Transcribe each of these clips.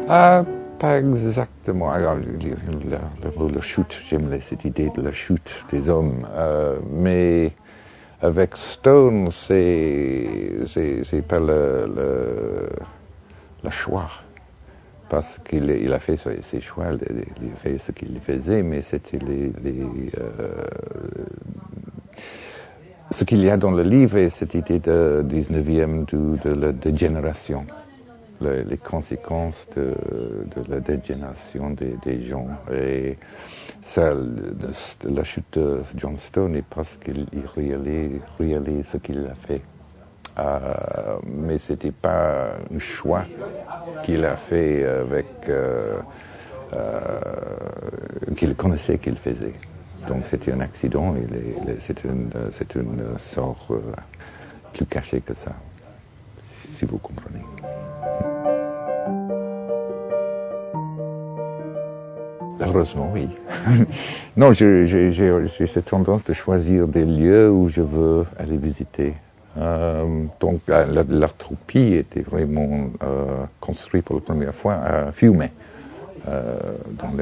Pas exactement. Alors, le shoot, j'aime cette idée de la chute des hommes, mais avec Stone, c'est pas le choix, parce qu'il a fait ses choix, il a fait ce qu'il faisait, mais c'était ce qu'il y a dans le livre est cette idée de 19e de la dégénération. Les conséquences de la dégénération des gens. Et ça, la chute de John Stone est parce qu'il réalise ce qu'il a fait. Mais ce n'était pas un choix qu'il a fait avec qu'il connaissait qu'il faisait. Donc c'était un accident et c'est une sort plus cachée que ça, si vous comprenez. Heureusement, oui. Non, j'ai cette tendance de choisir des lieux où je veux aller visiter. Donc, l'Artropie était vraiment construite pour la première fois à Fiume, dans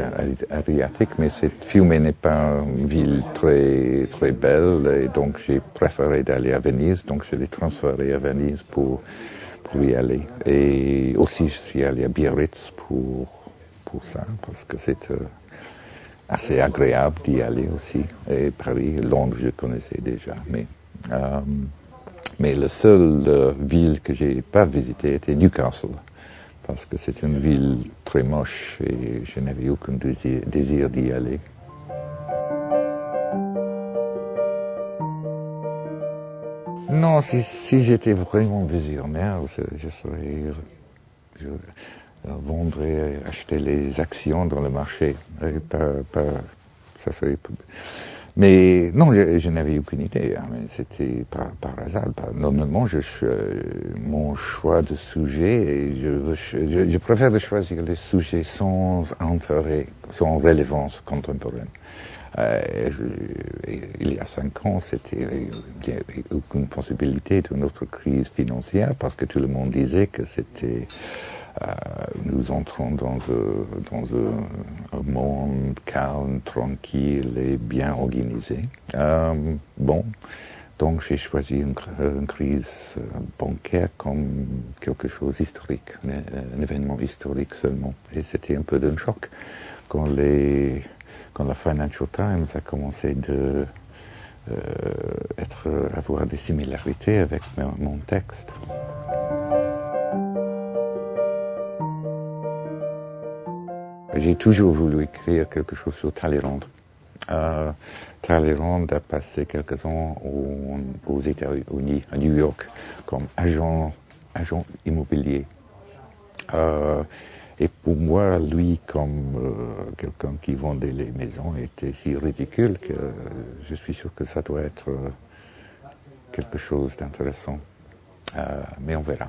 l'Adriatique, mais Fiume n'est pas une ville très, très belle, et donc j'ai préféré d'aller à Venise, donc je l'ai transféré à Venise pour y aller. Et aussi, je suis allé à Biarritz pour ça, parce que c'est assez agréable d'y aller aussi. Et Paris, Londres, je connaissais déjà. Mais la seule ville que j'ai pas visitée était Newcastle, parce que c'est une ville très moche et je n'avais aucun désir d'y aller. Non, si j'étais vraiment visionnaire, je vendrais, acheter les actions dans le marché. Ça serait, mais non, je n'avais aucune idée. Hein, mais c'était par hasard. Normalement, mon choix de sujet, je préfère de choisir les sujets sans intérêt, sans relevance contemporaine. Il y a 5 ans, il n'y avait aucune possibilité d'une autre crise financière parce que tout le monde disait que nous entrons dans un monde calme, tranquille et bien organisé. Donc j'ai choisi une crise bancaire comme quelque chose d'historique, un événement historique seulement. Et c'était un peu d'un choc quand la Financial Times a commencé avoir des similarités avec mon texte. J'ai toujours voulu écrire quelque chose sur Talleyrand. Talleyrand a passé quelques ans aux États-Unis, à New York, comme agent immobilier. Et pour moi, lui, comme quelqu'un qui vendait les maisons, était si ridicule que je suis sûr que ça doit être quelque chose d'intéressant. Mais on verra.